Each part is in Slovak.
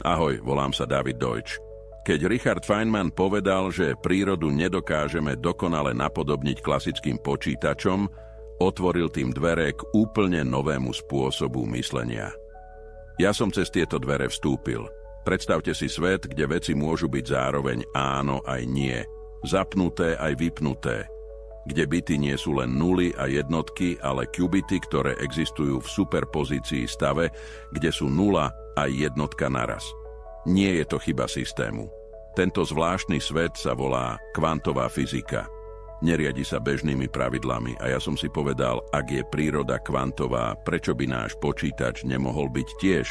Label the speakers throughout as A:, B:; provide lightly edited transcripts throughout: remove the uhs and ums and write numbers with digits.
A: Ahoj, volám sa David Deutsch. Keď Richard Feynman povedal, že prírodu nedokážeme dokonale napodobniť klasickým počítačom, otvoril tým dvere k úplne novému spôsobu myslenia. Ja som cez tieto dvere vstúpil. Predstavte si svet, kde veci môžu byť zároveň áno aj nie, zapnuté aj vypnuté, kde bity nie sú len nuly a jednotky, ale qubity, ktoré existujú v superpozícii stave, kde sú nula a jednotka naraz. Nie je to chyba systému. Tento zvláštny svet sa volá kvantová fyzika. Neriadi sa bežnými pravidlami a ja som si povedal, ak je príroda kvantová, prečo by náš počítač nemohol byť tiež?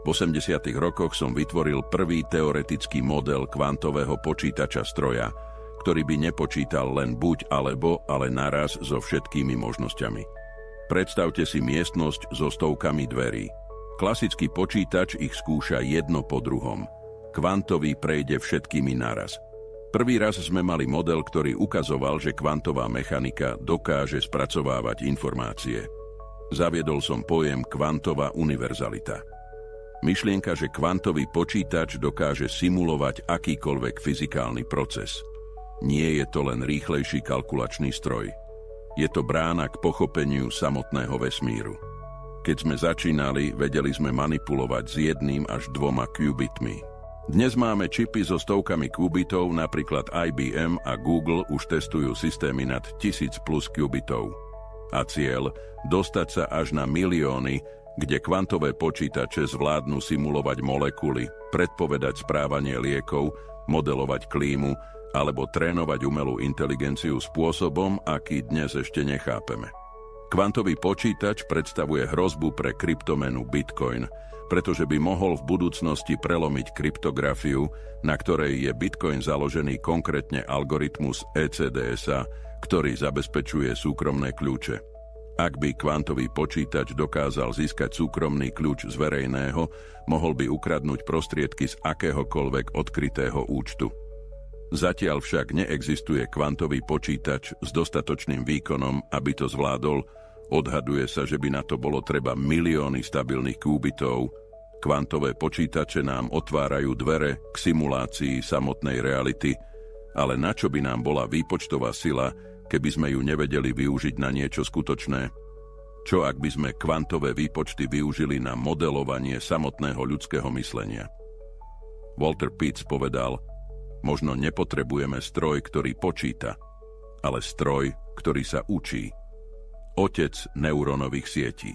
A: V 80. rokoch som vytvoril prvý teoretický model kvantového počítača stroja, ktorý by nepočítal len buď alebo, ale naraz so všetkými možnosťami. Predstavte si miestnosť so stovkami dverí. Klasický počítač ich skúša jedno po druhom. Kvantový prejde všetkými naraz. Prvý raz sme mali model, ktorý ukazoval, že kvantová mechanika dokáže spracovávať informácie. Zaviedol som pojem kvantová univerzalita. Myšlienka, že kvantový počítač dokáže simulovať akýkoľvek fyzikálny proces. Nie je to len rýchlejší kalkulačný stroj. Je to brána k pochopeniu samotného vesmíru. Keď sme začínali, vedeli sme manipulovať s 1 až 2 qubitmi. Dnes máme čipy so stovkami qubitov, napríklad IBM a Google už testujú systémy nad 1000 plus qubitov. A cieľ – dostať sa až na milióny, kde kvantové počítače zvládnu simulovať molekuly, predpovedať správanie liekov, modelovať klímu, alebo trénovať umelú inteligenciu spôsobom, aký dnes ešte nechápeme. Kvantový počítač predstavuje hrozbu pre kryptomenu Bitcoin, pretože by mohol v budúcnosti prelomiť kryptografiu, na ktorej je Bitcoin založený konkrétne algoritmus ECDSA, ktorý zabezpečuje súkromné kľúče. Ak by kvantový počítač dokázal získať súkromný kľúč z verejného, mohol by ukradnúť prostriedky z akéhokoľvek odkrytého účtu. Zatiaľ však neexistuje kvantový počítač s dostatočným výkonom, aby to zvládol. Odhaduje sa, že by na to bolo treba milióny stabilných qubitov. Kvantové počítače nám otvárajú dvere k simulácii samotnej reality, ale na čo by nám bola výpočtová sila, keby sme ju nevedeli využiť na niečo skutočné? Čo ak by sme kvantové výpočty využili na modelovanie samotného ľudského myslenia? Walter Pitts povedal: možno nepotrebujeme stroj, ktorý počíta, ale stroj, ktorý sa učí. Otec neurónových sietí.